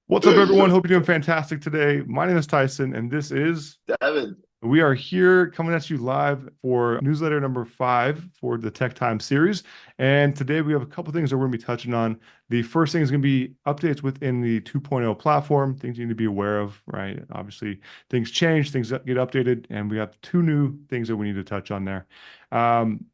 What's up, everyone? Hope you're doing fantastic today. My name is Tyson, and this is Devon. we are here coming at you live for newsletter number 5 for the Tech Time series. And today we have a couple things that we're going to be touching on. The first thing is going to be updates within the 2.0 platform, things you need to be aware of, right? Obviously, things change, things get updated, and we have two new things that we need to touch on there.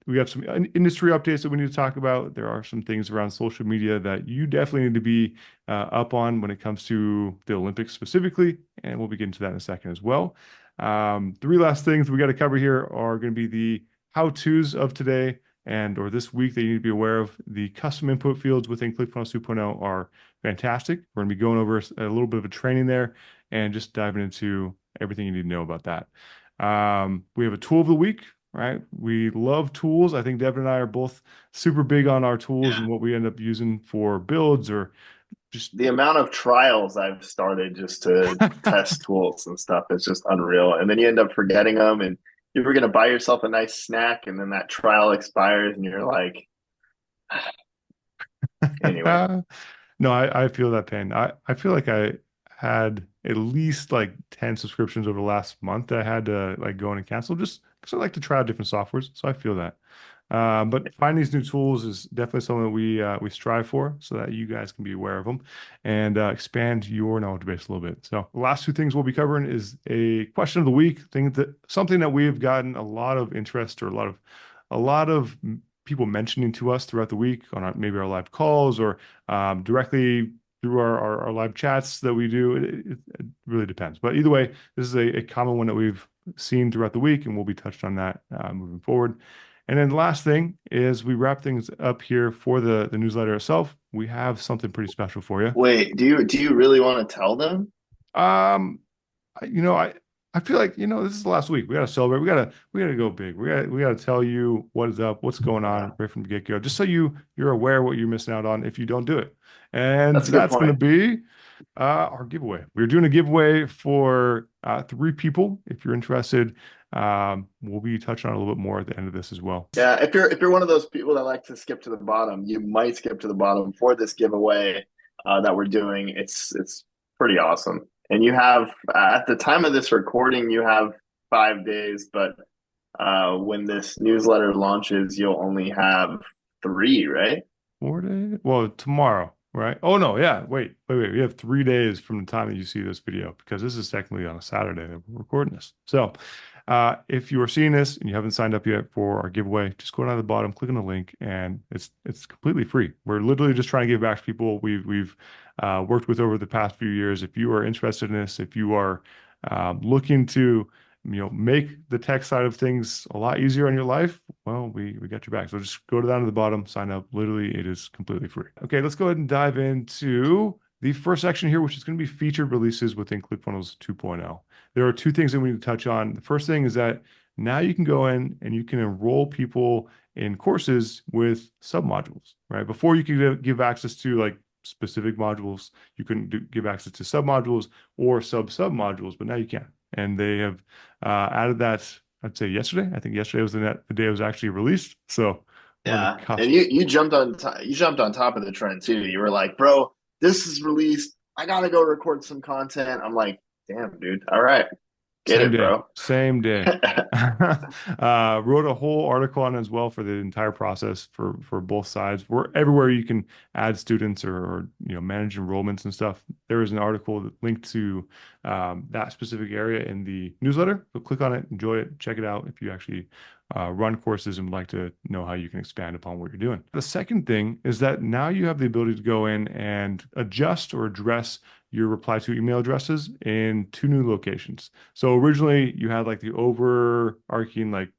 We have some industry updates that we need to talk about. There are some things around social media that you definitely need to be up on when it comes to the Olympics specifically, and we'll be getting to that in a second as well. Three last things we got to cover here are going to be the how-tos of today and or this week that you need to be aware of. The custom input fields within ClickFunnels 2.0 are fantastic. We're going to be going over a little bit of a training there and just diving into everything you need to know about that. We have a tool of the week, right? We love tools. I think Devin and I are both super big on our tools and Yeah. what we end up using for builds or just The amount of trials I've started just to test tools and stuff is just unreal. And then you end up forgetting them and you were going to buy yourself a nice snack and then that trial expires and you're like, anyway, No, I feel that pain. I feel like I had at least like 10 subscriptions over the last month that I had to like go in and cancel just because I like to try out different softwares. So I feel that. But finding these new tools is definitely something that we strive for so that you guys can be aware of them and expand your knowledge base a little bit. So the last two things we'll be covering is a question of the week, something that we have gotten a lot of interest or a lot of people mentioning to us throughout the week on maybe our live calls or directly through our live chats that we do. It really depends. But either way, this is a common one that we've seen throughout the week, and we'll be touched on that moving forward. And then the last thing is we wrap things up here for the newsletter itself. We have something pretty special for you. wait, do you really want to tell them? Um, I feel like, this is the last week. We gotta celebrate. We gotta go big. We gotta tell you what is up, what's going Yeah, on right from the get-go, just so you're aware what you're missing out on if you don't do it. And that's a good that's gonna point. be our giveaway. We're doing a giveaway for three people. If you're interested, we'll be touching on a little bit more at the end of this as well. Yeah, if you're one of those people that like to skip to the bottom, you might skip to the bottom for this giveaway that we're doing. It's pretty awesome. And you have at the time of this recording, you have 5 days, but when this newsletter launches, you'll only have three, right? 4 days? Well, tomorrow, right? Oh no, yeah. Wait. We have 3 days from the time that you see this video because this is technically on a Saturday that we're recording this. So, if you are seeing this and you haven't signed up yet for our giveaway, just go down to the bottom, click on the link, and it's completely free. We're literally just trying to give back to people we've worked with over the past few years. If you are interested in this, if you are looking to make the tech side of things a lot easier in your life, well, we got your back. So just go down to the bottom, sign up. Literally, it is completely free. Okay, let's go ahead and dive into the first section here, which is going to be featured releases within ClickFunnels 2.0. There are two things that we need to touch on. The first thing is that now you can go in and you can enroll people in courses with submodules, right? Before you could give access to like specific modules, you couldn't give access to submodules or sub-submodules, but now you can. And they have added that, I'd say yesterday. I think yesterday was the day it was actually released. So we're on the Yeah, and cusp. you jumped on top of the trend too. You were like, bro, this is released. I gotta go record some content. I'm like, damn, dude. All right, get Same it, day, bro. same day. Wrote a whole article on it as well for the entire process for both sides. We're everywhere you can add students or manage enrollments and stuff. There is an article that linked to that specific area in the newsletter. So click on it, enjoy it, check it out if you actually run courses and would like to know how you can expand upon what you're doing. The second thing is that now you have the ability to go in and adjust or address your reply to email addresses in two new locations. So originally you had like the overarching like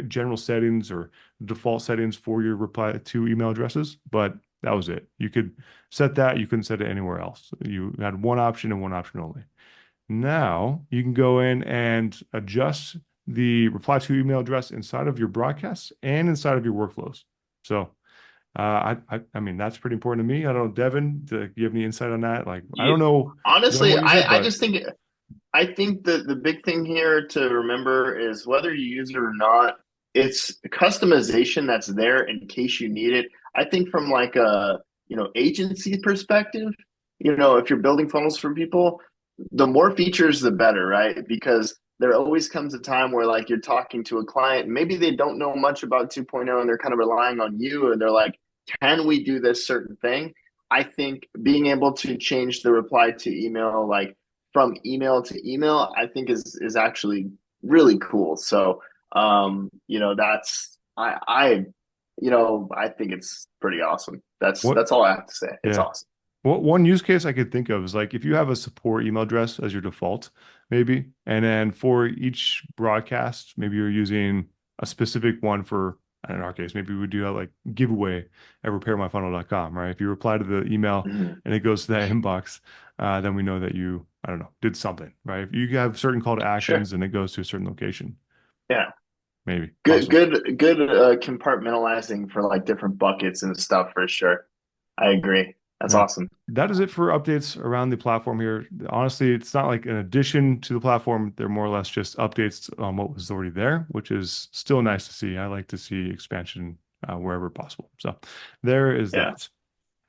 general settings or default settings for your reply to email addresses, but that was it. You could set that, you couldn't set it anywhere else. You had one option and one option only. Now you can go in and adjust the reply to email address inside of your broadcasts and inside of your workflows. So I mean that's pretty important to me. I don't know, Devin, do you have any insight on that? Like I You don't know when honestly, we'll use it, I but just think the big thing here to remember is whether you use it or not, it's customization that's there in case you need it. I think from like a agency perspective, if you're building funnels for people, the more features, the better, right? Because there always comes a time where like you're talking to a client, maybe they don't know much about 2.0 and they're kind of relying on you and they're like, can we do this certain thing? I think being able to change the reply to email, like from email to email, I think is actually really cool. So, that's I think it's pretty awesome. That's What? that's all I have to say. It's Yeah. awesome. What one use case I could think of is like if you have a support email address as your default, maybe, and then for each broadcast, maybe you're using a specific one for, in our case, maybe we do that like giveaway at repairmyfunnel.com, right? If you reply to the email Mhm. and it goes to that inbox, then we know that you, I don't know, did something, right? If you have certain call to Sure. actions and it goes to a certain location, Yeah. maybe. Good, Awesome. good compartmentalizing for like different buckets and stuff for sure. I agree. That's Yeah. awesome. That is it for updates around the platform here. Honestly, it's not like an addition to the platform. They're more or less just updates on what was already there, which is still nice to see. I like to see expansion wherever possible. So there is Yeah.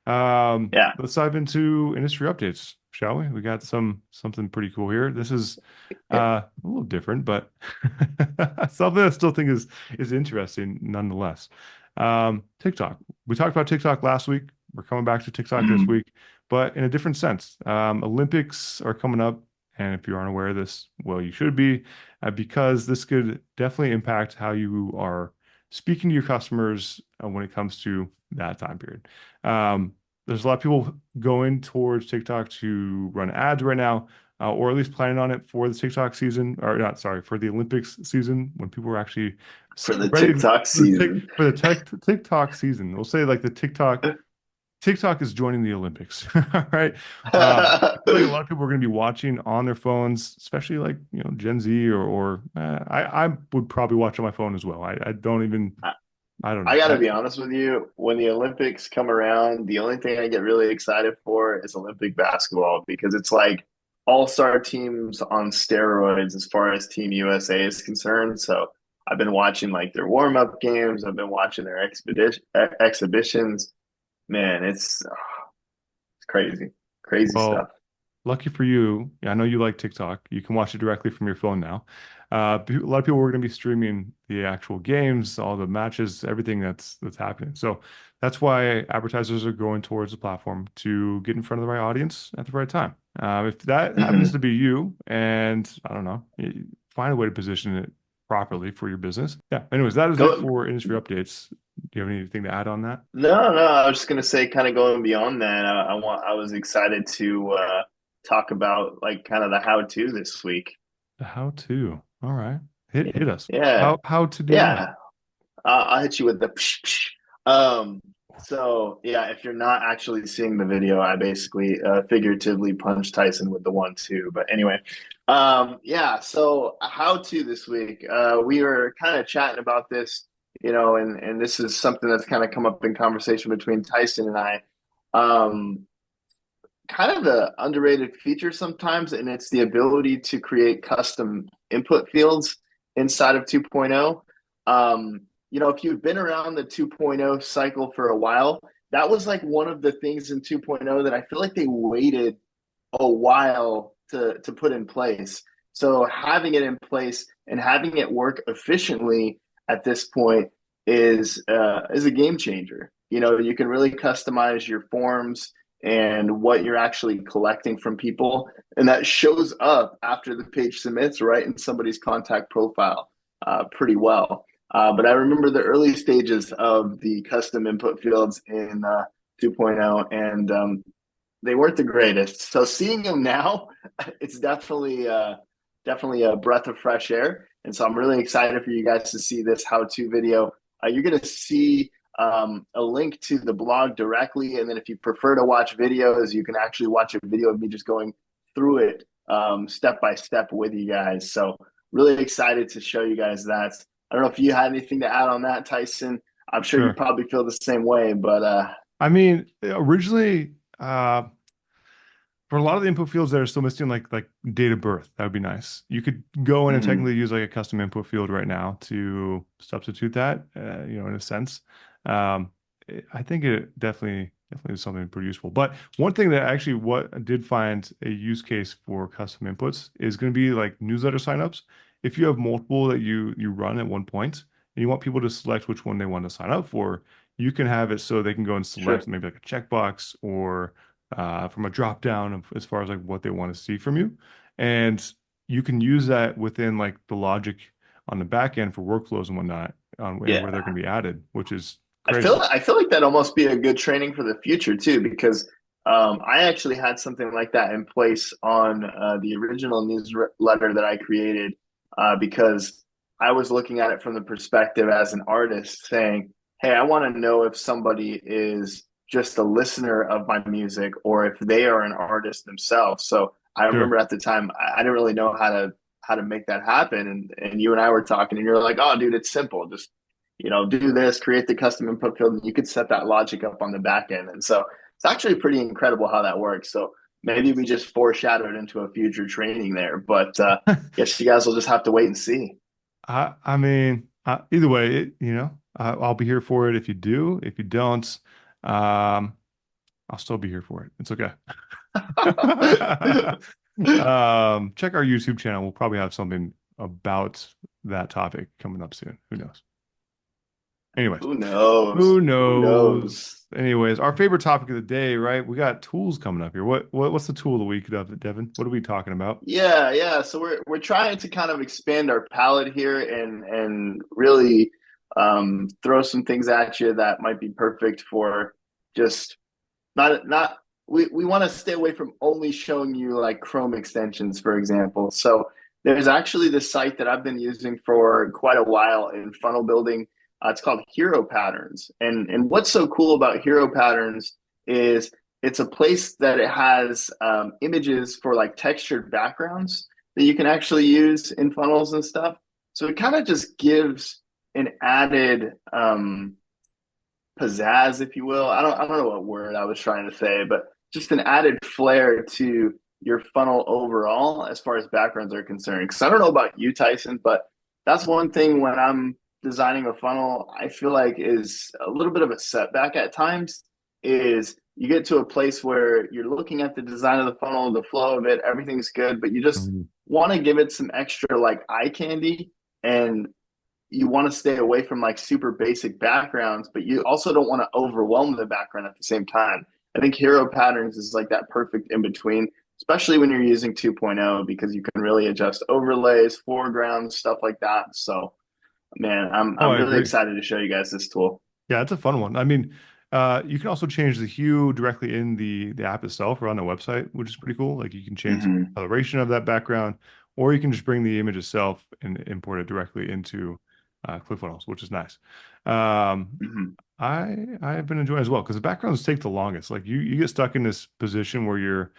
that. Yeah. Let's dive into industry updates, shall we? We got something pretty cool here. This is Yeah. a little different, but something I still think is interesting nonetheless. TikTok. We talked about TikTok last week. We're coming back to TikTok this Mhm. week, but in a different sense. Olympics are coming up, and if you aren't aware of this, well, you should be, because this could definitely impact how you are speaking to your customers when it comes to that time period. Um, there's a lot of people going towards TikTok to run ads right now, or at least planning on it for the TikTok season, or not, sorry, for the Olympics season when people are actually For the ready TikTok season. for the TikTok season. We'll say like the TikTok is joining the Olympics. All right. I feel like a lot of people are going to be watching on their phones, especially like, Gen Z or I would probably watch on my phone as well. I don't even, I don't I know. gotta be honest with you, when the Olympics come around, the only thing I get really excited for is Olympic basketball because it's like all-star teams on steroids as far as Team USA is concerned. So I've been watching like their warm-up games, I've been watching their exhibitions. Man, it's crazy. Crazy stuff. Well, lucky for you, I know you like TikTok. You can watch it directly from your phone now. A lot of people are going to be streaming the actual games, all the matches, everything that's happening. So that's why advertisers are going towards the platform to get in front of the right audience at the right time. If that happens Mhm. to be you, and I don't know, find a way to position it properly for your business. Yeah. Anyways, that is it Go for industry updates. Do you have anything to add on that? No, I was just gonna say, kind of going beyond that. I was excited to talk about like kind of the how-to this week. The how to. All right. Hit us. Yeah, How to do what? yeah. I'll hit you with the psh, psh. Um, so yeah, if you're not actually seeing the video, I basically figuratively punched Tyson with the 1-2. But anyway, yeah. So how to this week? We were kind of chatting about this, and this is something that's kind of come up in conversation between Tyson and I. Um, Kind of the underrated feature sometimes, and it's the ability to create custom input fields inside of 2.0. If you've been around the 2.0 cycle for a while, that was like one of the things in 2.0 that I feel like they waited a while to put in place. So having it in place and having it work efficiently at this point is a game changer. You can really customize your forms and what you're actually collecting from people, and that shows up after the page submits right in somebody's contact profile pretty well. But I remember the early stages of the custom input fields in 2.0, and they weren't the greatest. So seeing them now, it's definitely a breath of fresh air. And so I'm really excited for you guys to see this how-to video. You're going to see a link to the blog directly, and then if you prefer to watch videos, you can actually watch a video of me just going through it step by step with you guys. So really excited to show you guys that. I don't know if you had anything to add on that, Tyson. I'm sure you Sure. probably feel the same way, but I mean, originally, for a lot of the input fields that are still missing, like date of birth, that would be nice. You could go in and mm, technically use like a custom input field right now to substitute that, in a sense. I think it definitely definitely something pretty useful. But one thing that actually what I did find a use case for custom inputs is going to be like newsletter signups. If you have multiple that you run at one point and you want people to select which one they want to sign up for, you can have it so they can go and select Sure. maybe like a checkbox or from a drop down of as far as like what they want to see from you. And you can use that within like the logic on the back end for workflows and whatnot and where they're Yeah. going to be added, which is I crazy. feel I feel like that almost be a good training for the future too, because I actually had something like that in place on the original newsletter that I created because I was looking at it from the perspective as an artist, saying, "Hey, I want to know if somebody is just a listener of my music or if they are an artist themselves." So I Sure. remember at the time I didn't really know how to make that happen, and you and I were talking, and you're like, "Oh, dude, it's simple. Just do this, create the custom input field, and you could set that logic up on the back end." And so it's actually pretty incredible how that works. So maybe we just foreshadowed into a future training there, but guess you guys will just have to wait and see. I mean, either way, I'll be here for it if you do. If you don't, I'll still be here for it. It's okay. Check our YouTube channel. We'll probably have something about that topic coming up soon. Who knows? Anyways, Who knows? who Who knows? knows? Anyways, our favorite topic of the day, right? We got tools coming up here. What's the tool of the week, Devin? What are we talking about? Yeah, yeah. So we're trying to kind of expand our palette here and really throw some things at you that might be perfect for just not we want to stay away from only showing you like Chrome extensions, for example. So there's actually this site that I've been using for quite a while in funnel building. It's called Hero Patterns, and what's so cool about Hero Patterns is it's a place that it has images for like textured backgrounds that you can actually use in funnels and stuff. So it kind of just gives an added pizzazz, if you will. I don't know what word I was trying to say, but just an added flair to your funnel overall as far as backgrounds are concerned. Because I don't know about you, Tyson, but that's one thing when I'm designing a funnel, I feel like is a little bit of a setback at times. Is you get to a place where you're looking at the design of the funnel, the flow of it, everything's good, but you just Mhm. want to give it some extra like eye candy and you want to stay away from like super basic backgrounds, but you also don't want to overwhelm the background at the same time. I think Hero Patterns is like that perfect in between, especially when you're using 2.0 because you can really adjust overlays, foregrounds, stuff like that. So, man, Oh, I'm I really agree. excited to show you guys this tool. Yeah, it's a fun one. I mean, you can also change the hue directly in the app itself or on the website, which is pretty cool. Like you can change the Mm-hmm. coloration of that background, or you can just bring the image itself and import it directly into ClickFunnels, which is nice. Um, Mm-hmm. I have been enjoying it as well because the backgrounds take the longest. Like you get stuck in this position where you're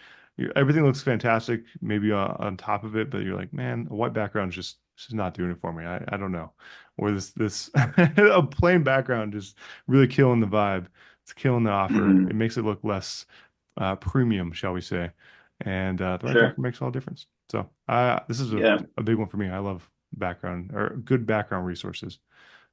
everything looks fantastic, maybe on top of it, but you're like, man, a white background is just not doing it for me. I don't know. Or this a plain background just really killing the vibe. It's killing the offer. It Mm-hmm. makes it look less premium, shall we say. And the right Sure. background makes all the difference. So this is Yeah, a big one for me. I love background or good background resources.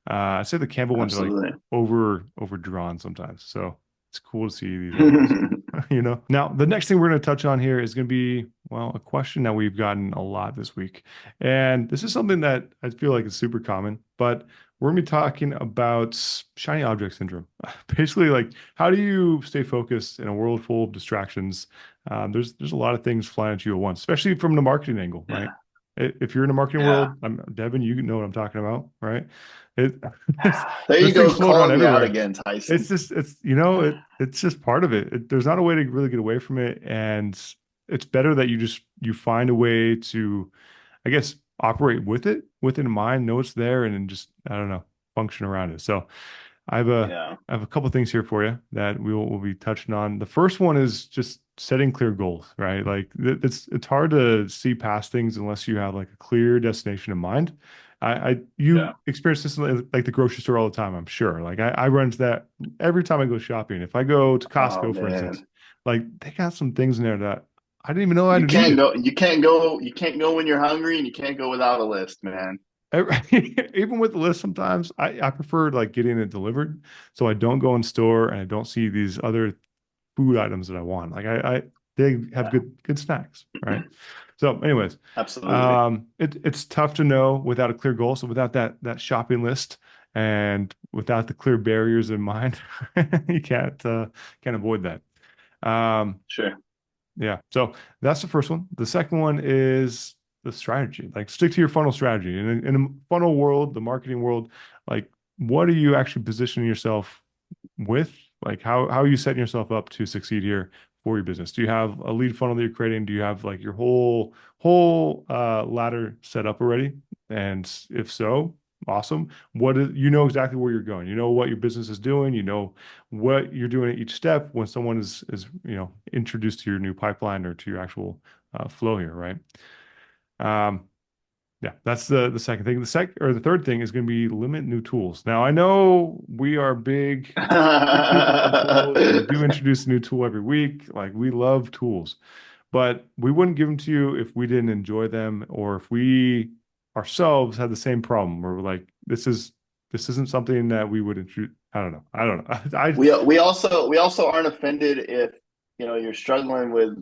I'd say the Canva ones are like absolutely. overdrawn sometimes. So it's cool to see these other ones. Now the next thing we're going to touch on here is going to be, well, a question that we've gotten a lot this week. And this is something that I feel like is super common, but we're going to be talking about shiny object syndrome. Basically, like how do you stay focused in a world full of distractions? There's a lot of things flying at you at once, especially from the marketing angle, right? Yeah. If you're in the marketing Yeah. world, Devin, you know what I'm talking about, right? It, There you those things go, float around calling me out everywhere. again, Tyson. It's just part of it. There's not a way to really get away from it, and it's better that you find a way to, I guess, operate with it, with it in mind, know it's there, and then just I don't know, function around it. So I have a Yeah. I have a couple things here for you that we'll be touching on. The first one is just setting clear goals, right? Like it's hard to see past things unless you have like a clear destination in mind. You Yeah. experience this like the grocery store all the time, I'm sure. Like I run into that every time I go shopping. If I go to Oh Costco, for instance, man. like they got some things in there that I didn't even know I You can't needed. go you can't go when you're hungry and you can't go without a list, man. Even with the list, sometimes I prefer like getting it delivered, so I don't go in store and I don't see these other food items that I want. Like I they have Yeah, good snacks, right? So, anyways, absolutely. it's tough to know without a clear goal. So without that shopping list and without the clear barriers in mind, you can't avoid that. Um, Sure. yeah. So that's the first one. The second one is the strategy. Like stick to your funnel strategy. In a funnel world, the marketing world, like what are you actually positioning yourself with? Like how are you setting yourself up to succeed here for your business? Do you have a lead funnel that you're creating? Do you have like your whole ladder set up already? And if so, awesome. What is, you know exactly where you're going. You know what your business is doing. You know what you're doing at each step when someone is introduced to your new pipeline or to your actual flow here, right? Um, yeah, that's the second thing. The third thing is going to be limit new tools. Now, I know we are big people on tools, and we do introduce a new tool every week. Like we love tools, but we wouldn't give them to you if we didn't enjoy them or if we ourselves had the same problem where we're like, this isn't something that we would introduce. I don't know. I don't know. We also aren't offended if you're struggling with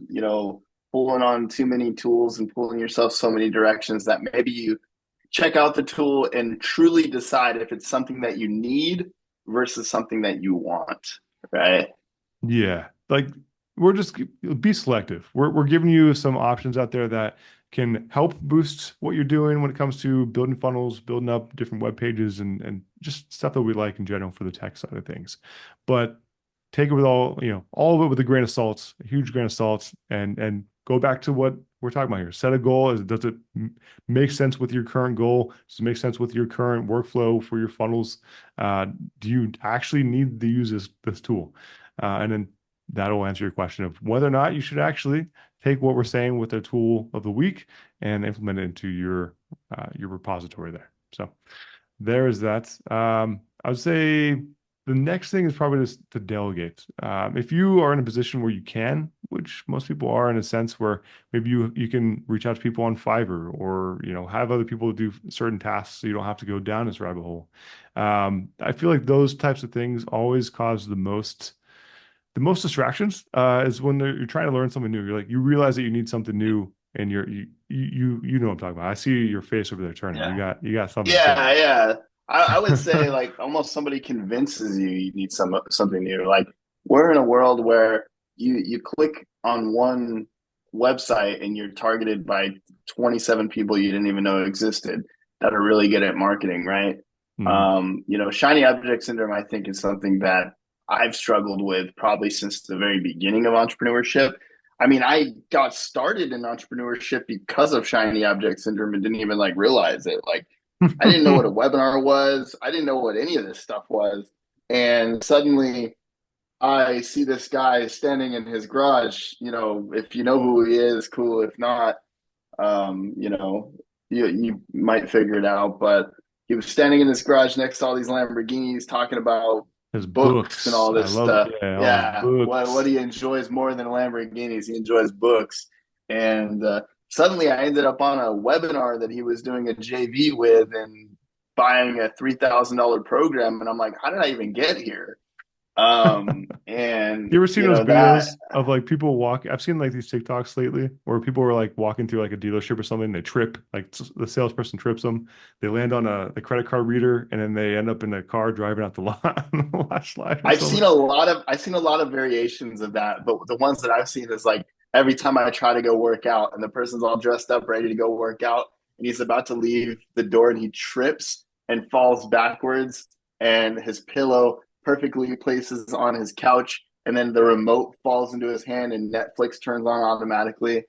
pulling on too many tools and pulling yourself so many directions that maybe you check out the tool and truly decide if it's something that you need versus something that you want, right? Yeah, like we're just be selective. We're giving you some options out there that can help boost what you're doing when it comes to building funnels, building up different web pages, and just stuff that we like in general for the tech side of things. But take it with all of it with a grain of salt, a huge grain of salt, and go back to what we're talking about here. Set a goal. Does it make sense with your current goal? Does it make sense with your current workflow for your funnels? Do you actually need to use this tool? And then that'll answer your question of whether or not you should actually take what we're saying with the tool of the week and implement it into your repository there. So there is that. I would say the next thing is probably just to delegate. If you are in a position where you can, which most people are in a sense where maybe you can reach out to people on Fiverr or have other people do certain tasks so you don't have to go down this rabbit hole. I feel like those types of things always cause the most distractions is when you're trying to learn something new. You're like, you realize that you need something new, and you know what I'm talking about. I see your face over there turning. Yeah. You got something to say Yeah, there. yeah. I would say like almost somebody convinces you you need something new. Like we're in a world where you click on one website and you're targeted by 27 people you didn't even know existed that are really good at marketing, right? Mhm. Shiny object syndrome, I think, is something that I've struggled with probably since the very beginning of entrepreneurship. I mean, I got started in entrepreneurship because of shiny object syndrome and didn't even like realize it. Like I didn't know what a webinar was. I didn't know what any of this stuff was. And suddenly I see this guy standing in his garage. If you know who he is, cool. If not, um, you know, you might figure it out. But he was standing in his garage next to all these Lamborghinis talking about His books and books, all I this love, stuff. yeah, all his Yeah. What books. he enjoys more than Lamborghinis, he enjoys books. And suddenly I ended up on a webinar that he was doing a JV with and buying a $3,000 program. And I'm like, how did I even get here? And You ever seen those that videos of like people walk? I've seen like these TikToks lately where people are like walking through like a dealership or something. They trip, like the salesperson trips them. They land on a credit card reader, and then they end up in a car driving out the lot on the last slide or something. I've seen a lot of variations of that, but the ones that I've seen is like every time I try to go work out and the person's all dressed up ready to go work out and he's about to leave the door and he trips and falls backwards and his pillow perfectly places on his couch and then the remote falls into his hand and Netflix turns on automatically.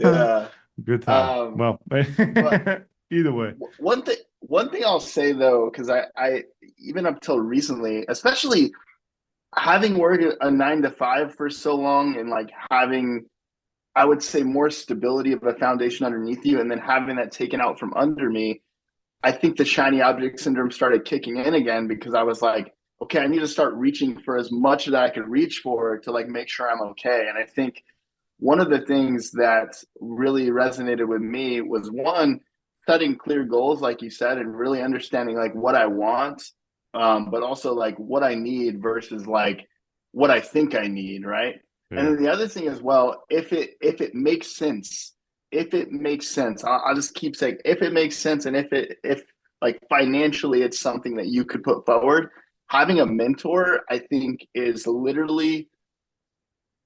Yeah. Good times. Um, Well, but either way. one thing I'll say though, because I even up till recently, especially having worked a 9 to 5 for so long and like having I would say more stability of a foundation underneath you and then having that taken out from under me, I think the shiny object syndrome started kicking in again because I was like, okay, I need to start reaching for as much that I could reach for to like make sure I'm okay. And I think one of the things that really resonated with me was one, setting clear goals, like you said, and really understanding like what I want, but also like what I need versus like what I think I need, right? And Yeah. then the other thing as well, if it makes sense, if it makes sense, I'll just keep saying if it makes sense, and if like financially it's something that you could put forward, having a mentor, I think, is literally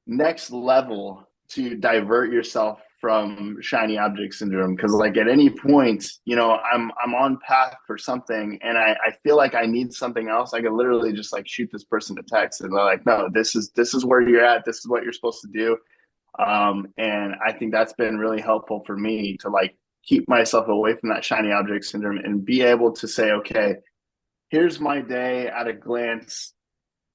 next level to divert yourself from shiny object syndrome. Because like at any point, I'm on path for something and I feel like I need something else. I could literally just like shoot this person a text and they're like, no, this is where you're at, this is what you're supposed to do. And I think that's been really helpful for me to like keep myself away from that shiny object syndrome and be able to say, okay, here's my day at a glance.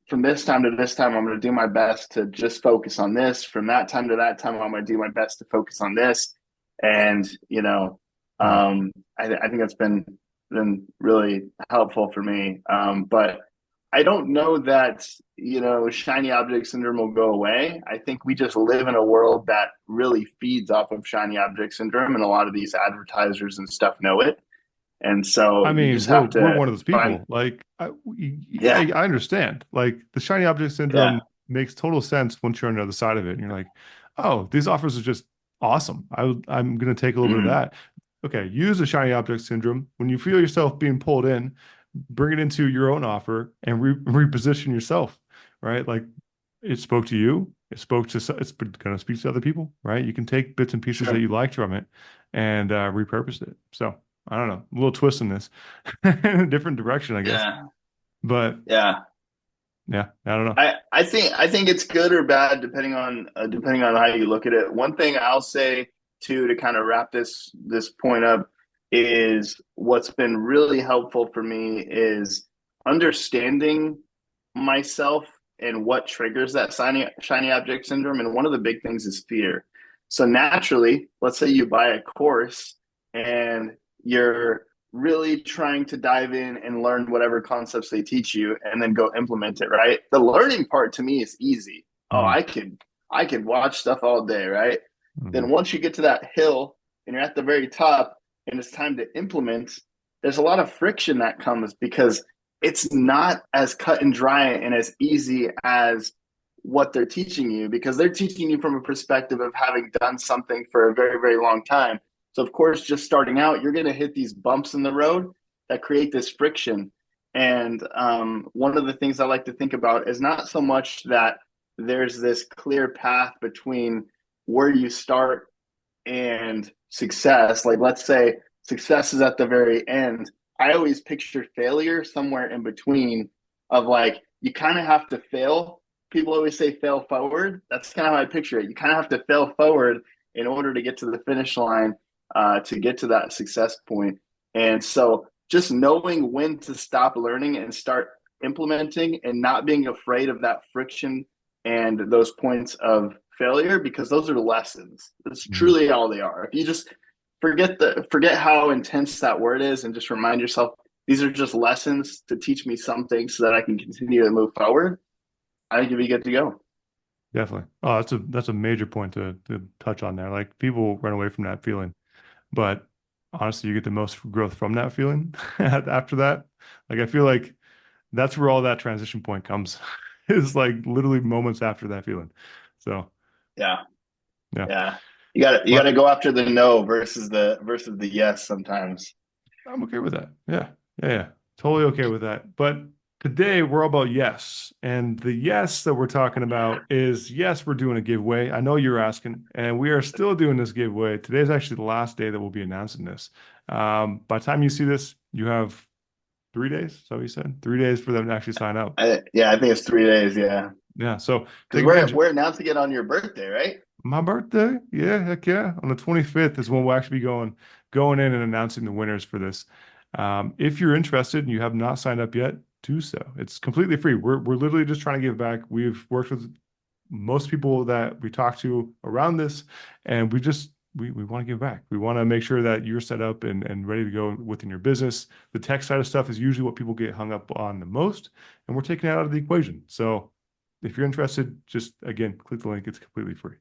From this time to this time, I'm going to do my best to just focus on this. From that time to that time, I'm going to do my best to focus on this. And, Yeah. I think that's been really helpful for me. But I don't know that, shiny object syndrome will go away. I think we just live in a world that really feeds off of shiny object syndrome. And a lot of these advertisers and stuff know it. And so I you mean, just we're have we're to one of those find, people. Like, yeah, I understand. Like, the shiny object yeah, syndrome makes total sense once you're on the other side of it, and you're like, oh, these offers are just awesome. I'm gonna take a little bit of mm, that. Okay, use the shiny object syndrome when you feel yourself being pulled in, bring it into your own offer and reposition yourself, right? Like, it spoke to you. It's gonna speak to other people, right? You can take bits and pieces that sure. you liked from it and repurpose it. So. I don't know, a little twist in this, in a different direction, I guess. Yeah. But Yeah. yeah, I don't know. I think it's good or bad depending on how you look at it. One thing I'll say too to kind of wrap this point up is what's been really helpful for me is understanding myself and what triggers that shiny object syndrome. And one of the big things is fear. So naturally, let's say you buy a course and you're really trying to dive in and learn whatever concepts they teach you and then go implement it, right? The learning part to me is easy. Oh, Mhm, I could watch stuff all day, right? mhm, Then once you get to that hill and you're at the very top and it's time to implement, there's a lot of friction that comes because it's not as cut and dry and as easy as what they're teaching you, because they're teaching you from a perspective of having done something for a very, very long time. So, of course, just starting out, you're going to hit these bumps in the road that create this friction. And one of the things I like to think about is not so much that there's this clear path between where you start and success. Like, let's say success is at the very end. I always picture failure somewhere in between, of like, you kind of have to fail. People always say fail forward. That's kind of how I picture it. You kind of have to fail forward in order to get to the finish line, to get to that success point. And so just knowing when to stop learning and start implementing and not being afraid of that friction and those points of failure, because those are lessons. That's mhm. truly all they are. If you just forget how intense that word is and just remind yourself these are just lessons to teach me something so that I can continue to move forward, I think you'll be good to go. Definitely. Oh, that's a major point to touch on there. Like, people run away from that feeling, but honestly, you get the most growth from that feeling after that. Like, I feel like that's where all that transition point comes, is like literally moments after that feeling. So Yeah. yeah, Yeah. You gotta but go after the no versus the yes sometimes. I'm okay with that. Yeah. Yeah. Yeah. Totally okay with that. But today we're all about yes. And the yes that we're talking about is yes, we're doing a giveaway. I know you're asking, and we are still doing this giveaway. Today's actually the last day that we'll be announcing this. By the time you see this, you have 3 days. So you said 3 days for them to actually sign up. Yeah, I think it's 3 days. Yeah, Yeah. So because take we're advantage. we're announcing it on your birthday, right? My birthday? Yeah, heck yeah. On the 25th is when we'll actually be going in and announcing the winners for this. If you're interested and you have not signed up yet, do so. It's completely free. We're literally just trying to give back. We've worked with most people that we talk to around this, and we want to give back. We want to make sure that you're set up and ready to go within your business. The tech side of stuff is usually what people get hung up on the most, and we're taking that out of the equation. So if you're interested, just again, click the link. It's completely free.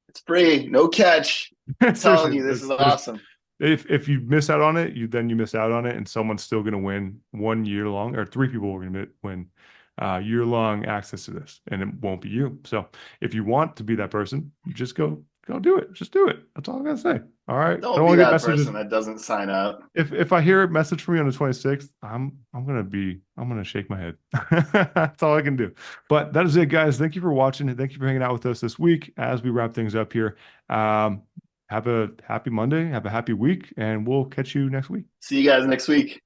It's free, no catch. I'm telling Seriously, you, this is there's awesome. if you miss out on it, you miss out on it, and someone's still going to win 1 year long, or three people are going to win year long access to this, and it won't be you. So if you want to be that person, you just go do it. Just do it. That's all I gotta say. All right. I Don't don't be want to get that messages. person that doesn't sign up. If I hear a message from you on the 26th, I'm gonna shake my head. That's all I can do. But that is it, guys. Thank you for watching and thank you for hanging out with us this week as we wrap things up here. Um, have a happy Monday, have a happy week, and we'll catch you next week. See you guys next week.